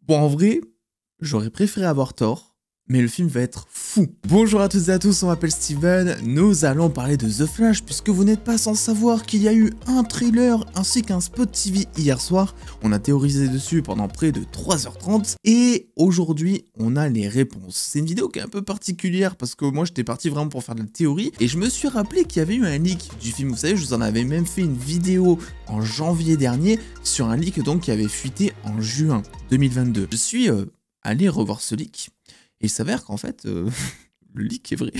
Bon, en vrai, j'aurais préféré avoir tort, mais le film va être fou. Bonjour à toutes et à tous, on m'appelle Steven, nous allons parler de The Flash, puisque vous n'êtes pas sans savoir qu'il y a eu un trailer ainsi qu'un spot TV hier soir. On a théorisé dessus pendant près de 3h30, et aujourd'hui, on a les réponses. C'est une vidéo qui est un peu particulière, parce que moi j'étais parti vraiment pour faire de la théorie, et je me suis rappelé qu'il y avait eu un leak du film. Vous savez, je vous en avais même fait une vidéo en janvier dernier, sur un leak donc qui avait fuité en juin 2022. Je suis allé revoir ce leak, et il s'avère qu'en fait, le leak est vrai.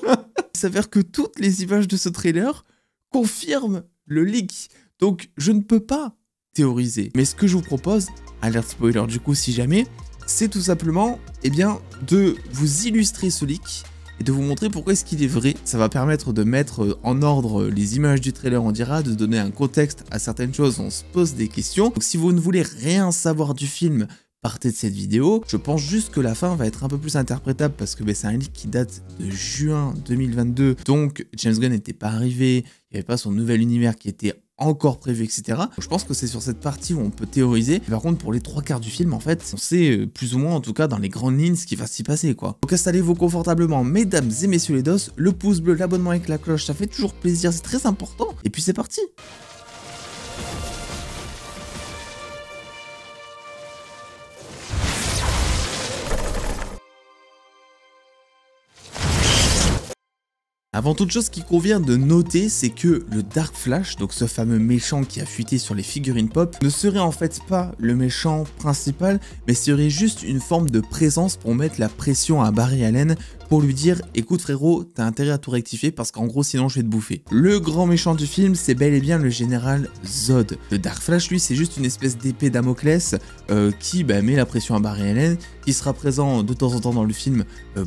Il s'avère que toutes les images de ce trailer confirment le leak. Donc, je ne peux pas théoriser. Mais ce que je vous propose, alerte spoiler du coup si jamais, c'est tout simplement, eh bien, de vous illustrer ce leak et de vous montrer pourquoi est-ce qu'il est vrai. Ça va permettre de mettre en ordre les images du trailer, on dira, de donner un contexte à certaines choses, on se pose des questions. Donc, si vous ne voulez rien savoir du film, partez de cette vidéo. Je pense juste que la fin va être un peu plus interprétable parce que c'est un leak qui date de juin 2022. Donc James Gunn n'était pas arrivé, il n'y avait pas son nouvel univers qui était encore prévu, etc. Donc, je pense que c'est sur cette partie où on peut théoriser. Par contre, pour les 3/4 du film, en fait, on sait plus ou moins, en tout cas dans les grandes lignes, ce qui va s'y passer, quoi. Donc installez-vous confortablement, mesdames et messieurs les dos, le pouce bleu, l'abonnement avec la cloche, ça fait toujours plaisir, c'est très important. Et puis c'est parti. Avant toute chose, ce qu'il convient de noter, c'est que le Dark Flash, donc ce fameux méchant qui a fuité sur les figurines pop, ne serait en fait pas le méchant principal, mais serait juste une forme de présence pour mettre la pression à Barry Allen, pour lui dire « Écoute frérot, t'as intérêt à tout rectifier parce qu'en gros sinon je vais te bouffer ». Le grand méchant du film, c'est bel et bien le général Zod. Le Dark Flash, lui, c'est juste une espèce d'épée Damoclès qui met la pression à Barry Allen, qui sera présent de temps en temps dans le film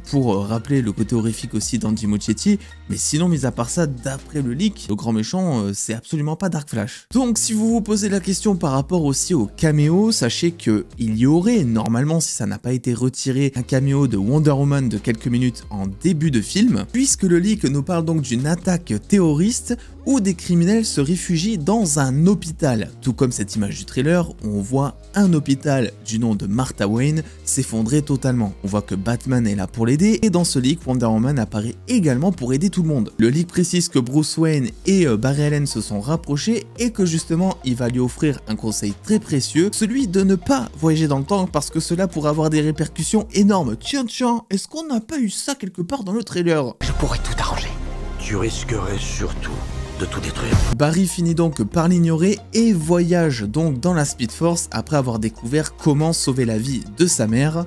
pour rappeler le côté horrifique aussi d'Andy Muschietti. Mais sinon, mis à part ça, d'après le leak, le grand méchant, c'est absolument pas Dark Flash. Donc si vous vous posez la question par rapport aussi au caméo, sachez qu'il y aurait, normalement si ça n'a pas été retiré, un caméo de Wonder Woman de quelques minutes en début de film, puisque le leak nous parle donc d'une attaque terroriste où des criminels se réfugient dans un hôpital. Tout comme cette image du trailer, où on voit un hôpital du nom de Martha Wayne s'effondrer totalement. On voit que Batman est là pour l'aider, et dans ce leak, Wonder Woman apparaît également pour aider tout le monde. Le leak précise que Bruce Wayne et Barry Allen se sont rapprochés, et que justement, il va lui offrir un conseil très précieux, celui de ne pas voyager dans le temps, parce que cela pourrait avoir des répercussions énormes. Tiens, est-ce qu'on n'a pas eu ça quelque part dans le trailer? Je pourrais tout arranger. Tu risquerais surtout de tout détruire. Barry finit donc par l'ignorer et voyage donc dans la Speed Force après avoir découvert comment sauver la vie de sa mère.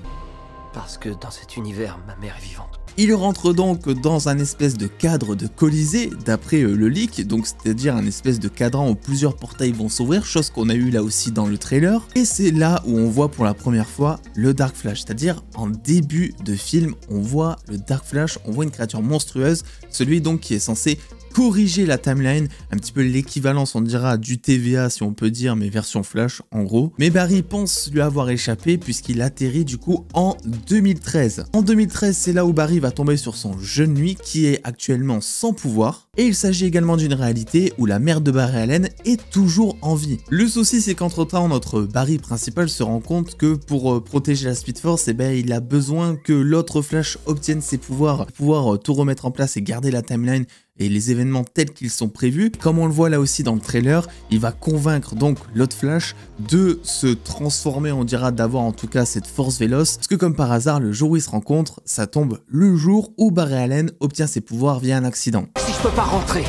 Parce que dans cet univers, ma mère est vivante. Il rentre donc dans un espèce de cadre de Colisée, d'après le leak, donc c'est-à-dire un espèce de cadran où plusieurs portails vont s'ouvrir, chose qu'on a eu là aussi dans le trailer. Et c'est là où on voit pour la première fois le Dark Flash, c'est-à-dire en début de film, on voit le Dark Flash, on voit une créature monstrueuse, celui donc qui est censé corriger la timeline, un petit peu l'équivalence on dira du TVA si on peut dire, mais version Flash en gros. Mais Barry pense lui avoir échappé puisqu'il atterrit du coup en 2013. En 2013, c'est là où Barry va tomber sur son jeune lui qui est actuellement sans pouvoir. Et il s'agit également d'une réalité où la mère de Barry Allen est toujours en vie. Le souci c'est qu'entre temps notre Barry principal se rend compte que pour protéger la Speed Force, il a besoin que l'autre Flash obtienne ses pouvoirs, pour pouvoir tout remettre en place et garder la timeline et les événements tels qu'ils sont prévus. Comme on le voit là aussi dans le trailer, il va convaincre donc l'autre Flash de se transformer, on dira, d'avoir en tout cas cette force véloce, parce que comme par hasard, le jour où ils se rencontrent, ça tombe le jour où Barry Allen obtient ses pouvoirs via un accident. Si je peux pas rentrer,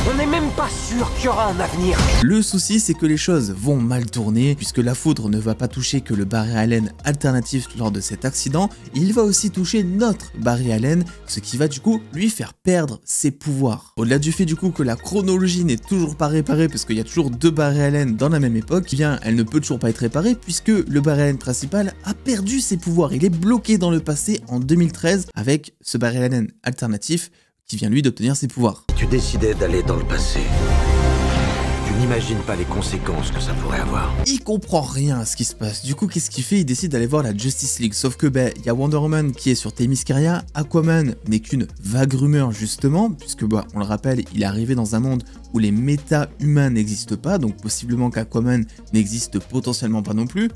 on n'est même pas sûr qu'il y aura un avenir. Le souci, c'est que les choses vont mal tourner, puisque la foudre ne va pas toucher que le Barry Allen alternatif lors de cet accident, il va aussi toucher notre Barry Allen, ce qui va du coup lui faire perdre ses pouvoirs. Au-delà du fait du coup que la chronologie n'est toujours pas réparée, parce qu'il y a toujours deux Barry Allen dans la même époque, eh bien elle ne peut toujours pas être réparée, puisque le Barry Allen principal a perdu ses pouvoirs, il est bloqué dans le passé en 2013, avec ce Barry Allen alternatif, qui vient lui d'obtenir ses pouvoirs. Si tu décidais d'aller dans le passé, tu n'imagine pas les conséquences que ça pourrait avoir. Il comprend rien à ce qui se passe. Du coup, qu'est-ce qu'il fait? Il décide d'aller voir la Justice League. Sauf que, y a Wonder Woman qui est sur Themyscira. Aquaman n'est qu'une vague rumeur, justement, puisque, on le rappelle, il est arrivé dans un monde où les méta-humains n'existent pas, donc possiblement qu'Aquaman n'existe potentiellement pas non plus.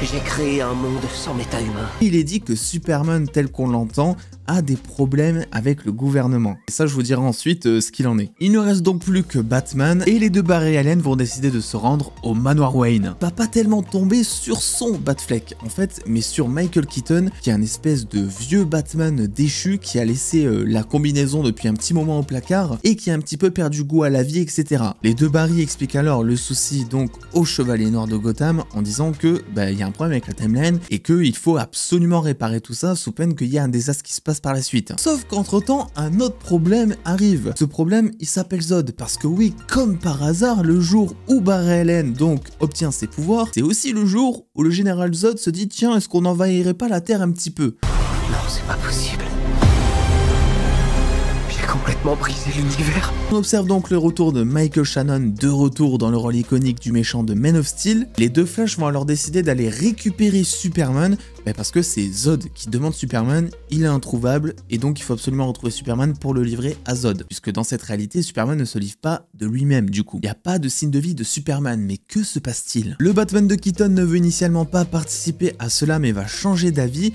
J'ai créé un monde sans méta-humain. Il est dit que Superman, tel qu'on l'entend, a des problèmes avec le gouvernement. Et ça, je vous dirai ensuite ce qu'il en est. Il ne reste donc plus que Batman, et les deux Barry Allen vont décider de se rendre au manoir Wayne. Va pas tellement tomber sur son Batfleck, en fait, mais sur Michael Keaton, qui est un espèce de vieux Batman déchu, qui a laissé la combinaison depuis un petit moment au placard, et qui a un petit peu perdu goût à la vie, etc. Les deux Barry expliquent alors le souci donc au Chevalier Noir de Gotham, en disant que, il y a un problème avec la timeline, et qu'il faut absolument réparer tout ça, sous peine qu'il y ait un désastre qui se passe par la suite. Sauf qu'entre temps, un autre problème arrive. Ce problème, il s'appelle Zod, parce que oui, comme par hasard, le jour où Barry Allen donc obtient ses pouvoirs, c'est aussi le jour où le général Zod se dit tiens, est-ce qu'on n'envahirait pas la Terre un petit peu? Non, c'est pas possible. J'ai complètement brisé l'univers. On observe donc le retour de Michael Shannon, de retour dans le rôle iconique du méchant de Man of Steel. Les deux Flash vont alors décider d'aller récupérer Superman, parce que c'est Zod qui demande Superman, il est introuvable, et donc il faut absolument retrouver Superman pour le livrer à Zod. Puisque dans cette réalité, Superman ne se livre pas de lui-même du coup. Il n'y a pas de signe de vie de Superman, mais que se passe-t-il? Le Batman de Keaton ne veut initialement pas participer à cela, mais va changer d'avis.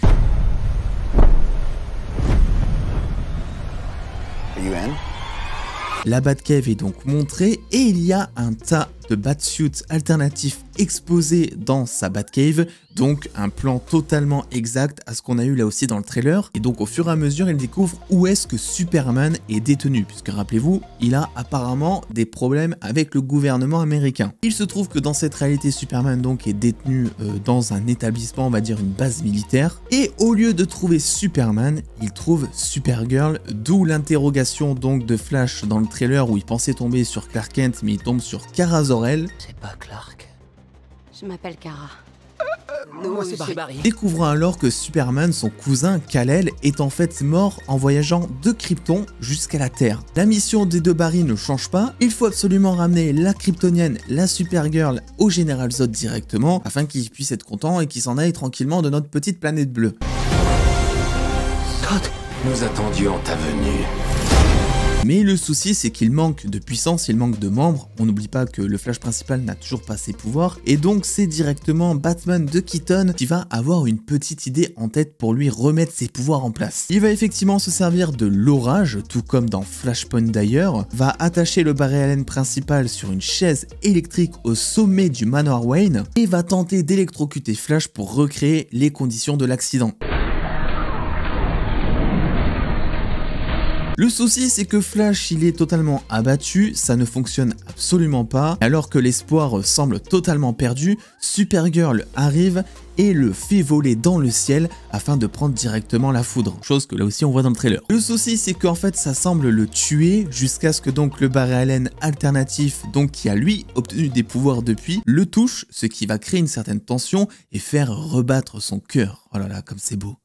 La Batcave est donc montrée et il y a un tas de Batsuits alternatifs exposés dans sa Batcave, donc un plan totalement exact à ce qu'on a eu là aussi dans le trailer. Et donc au fur et à mesure, il découvre où est-ce que Superman est détenu, puisque rappelez-vous, il a apparemment des problèmes avec le gouvernement américain. Il se trouve que dans cette réalité, Superman donc est détenu dans un établissement, on va dire une base militaire, et au lieu de trouver Superman, il trouve Supergirl, d'où l'interrogation donc de Flash dans le trailer où il pensait tomber sur Clark Kent, mais il tombe sur Kara Zor-El. C'est pas Clark. Je m'appelle Kara. Moi, c'est Barry. Découvrant alors que Superman, son cousin Kal-El, est en fait mort en voyageant de Krypton jusqu'à la Terre. La mission des deux Barry ne change pas, il faut absolument ramener la Kryptonienne, la Supergirl, au Général Zod directement, afin qu'il puisse être content et qu'il s'en aille tranquillement de notre petite planète bleue. Zod. Nous attendions ta venue. Mais le souci, c'est qu'il manque de puissance, il manque de membres. On n'oublie pas que le Flash principal n'a toujours pas ses pouvoirs. Et donc, c'est directement Batman de Keaton qui va avoir une petite idée en tête pour lui remettre ses pouvoirs en place. Il va effectivement se servir de l'orage, tout comme dans Flashpoint d'ailleurs, va attacher le Barry Allen principal sur une chaise électrique au sommet du manoir Wayne et va tenter d'électrocuter Flash pour recréer les conditions de l'accident. Le souci, c'est que Flash, il est totalement abattu, ça ne fonctionne absolument pas. Alors que l'espoir semble totalement perdu, Supergirl arrive et le fait voler dans le ciel afin de prendre directement la foudre, chose que là aussi on voit dans le trailer. Le souci, c'est qu'en fait ça semble le tuer jusqu'à ce que donc le Barry Allen alternatif, donc qui a lui obtenu des pouvoirs depuis, le touche, ce qui va créer une certaine tension et faire rebattre son cœur. Oh là là, comme c'est beau.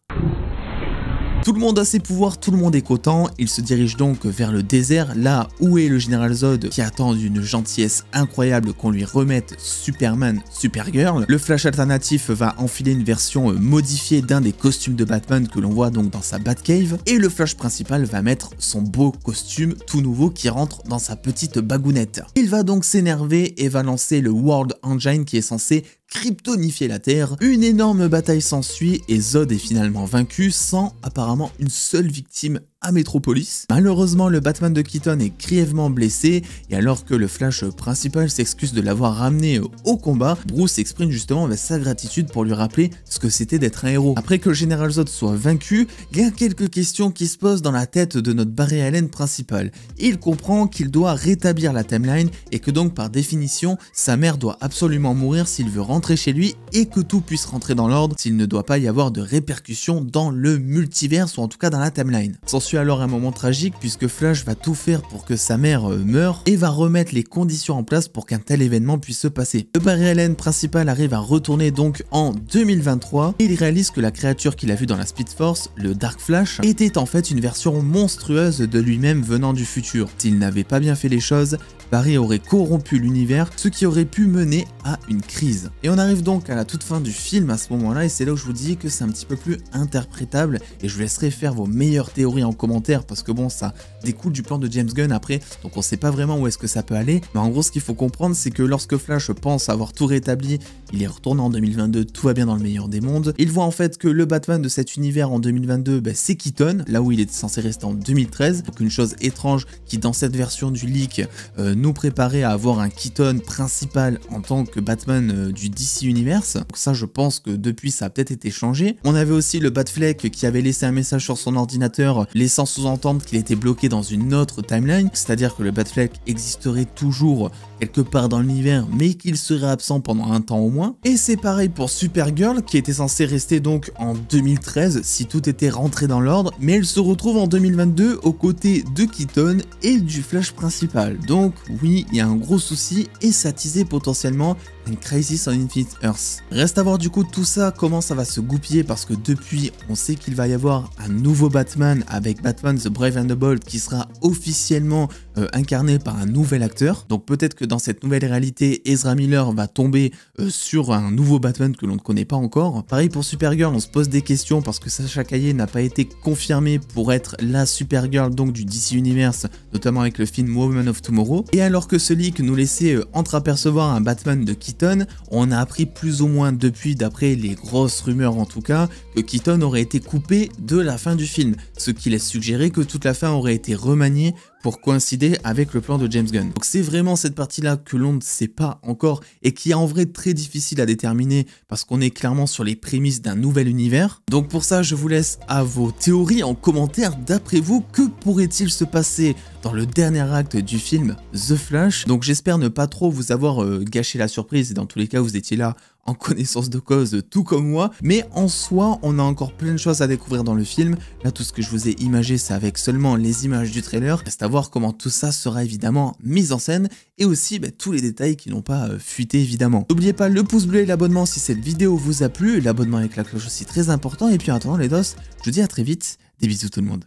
Tout le monde a ses pouvoirs, tout le monde est content, il se dirige donc vers le désert, là où est le général Zod qui attend d'une gentillesse incroyable qu'on lui remette Superman, Supergirl. Le Flash alternatif va enfiler une version modifiée d'un des costumes de Batman que l'on voit donc dans sa Batcave, et le Flash principal va mettre son beau costume tout nouveau qui rentre dans sa petite bagounette. Il va donc s'énerver et va lancer le World Engine qui est censé kryptonifier la Terre. Une énorme bataille s'ensuit et Zod est finalement vaincu sans apparemment une seule victime à Metropolis. Malheureusement, le Batman de Keaton est grièvement blessé et alors que le Flash principal s'excuse de l'avoir ramené au combat, Bruce exprime justement sa gratitude pour lui rappeler ce que c'était d'être un héros. Après que le général Zod soit vaincu, il y a quelques questions qui se posent dans la tête de notre Barry Allen principal. Il comprend qu'il doit rétablir la timeline et que donc par définition, sa mère doit absolument mourir s'il veut rentrer chez lui et que tout puisse rentrer dans l'ordre s'il ne doit pas y avoir de répercussions dans le multiverse ou en tout cas dans la timeline. S'ensuit alors un moment tragique puisque Flash va tout faire pour que sa mère meure et va remettre les conditions en place pour qu'un tel événement puisse se passer. Le Barry Allen principal arrive à retourner donc en 2023 et il réalise que la créature qu'il a vue dans la Speed Force, le Dark Flash, était en fait une version monstrueuse de lui-même venant du futur. S'il n'avait pas bien fait les choses, Barry aurait corrompu l'univers, ce qui aurait pu mener à une crise. Et on arrive donc à la toute fin du film à ce moment-là, et c'est là où je vous dis que c'est un petit peu plus interprétable, et je vous laisserai faire vos meilleures théories en commentaire, parce que bon, ça découle du plan de James Gunn après, donc on sait pas vraiment où est-ce que ça peut aller, mais en gros ce qu'il faut comprendre, c'est que lorsque Flash pense avoir tout rétabli, il est retourné en 2022, tout va bien dans le meilleur des mondes, il voit en fait que le Batman de cet univers en 2022, c'est Keaton, là où il était censé rester en 2013, donc une chose étrange qui dans cette version du leak nous préparait à avoir un Keaton principal en tant que Batman du DC Universe, donc ça je pense que depuis ça a peut-être été changé. On avait aussi le Batfleck qui avait laissé un message sur son ordinateur laissant sous-entendre qu'il était bloqué dans une autre timeline, c'est-à-dire que le Batfleck existerait toujours quelque part dans l'univers mais qu'il serait absent pendant un temps au moins. Et c'est pareil pour Supergirl qui était censée rester donc en 2013 si tout était rentré dans l'ordre, mais elle se retrouve en 2022 aux côtés de Keaton et du Flash principal. Donc oui, il y a un gros souci et ça teasait potentiellement une Crisis on Infinite Earths. Reste à voir du coup tout ça, comment ça va se goupiller, parce que depuis on sait qu'il va y avoir un nouveau Batman avec Batman The Brave and the Bold qui sera officiellement incarné par un nouvel acteur. Donc peut-être que dans cette nouvelle réalité, Ezra Miller va tomber sur un nouveau Batman que l'on ne connaît pas encore. Pareil pour Supergirl, on se pose des questions parce que Sasha Calle n'a pas été confirmée pour être la Supergirl donc du DC Universe, notamment avec le film Woman of Tomorrow. Et alors que ce leak nous laissait entreapercevoir un Batman de Keaton, on a appris plus ou moins depuis, d'après les grosses rumeurs en tout cas, que Keaton aurait été coupé de la fin du film, ce qui laisse suggérer que toute la fin aurait été remaniée pour coïncider avec le plan de James Gunn. Donc c'est vraiment cette partie-là que l'on ne sait pas encore et qui est en vrai très difficile à déterminer parce qu'on est clairement sur les prémices d'un nouvel univers. Donc pour ça, je vous laisse à vos théories en commentaire. D'après vous, que pourrait-il se passer dans le dernier acte du film The Flash? Donc j'espère ne pas trop vous avoir gâché la surprise et dans tous les cas, vous étiez là en connaissance de cause, tout comme moi, mais en soi, on a encore plein de choses à découvrir dans le film. Là, tout ce que je vous ai imagé, c'est avec seulement les images du trailer. Reste à voir comment tout ça sera évidemment mis en scène, et aussi tous les détails qui n'ont pas fuité évidemment. N'oubliez pas le pouce bleu et l'abonnement si cette vidéo vous a plu, l'abonnement avec la cloche aussi très important, et puis en attendant les dos, je vous dis à très vite, des bisous tout le monde.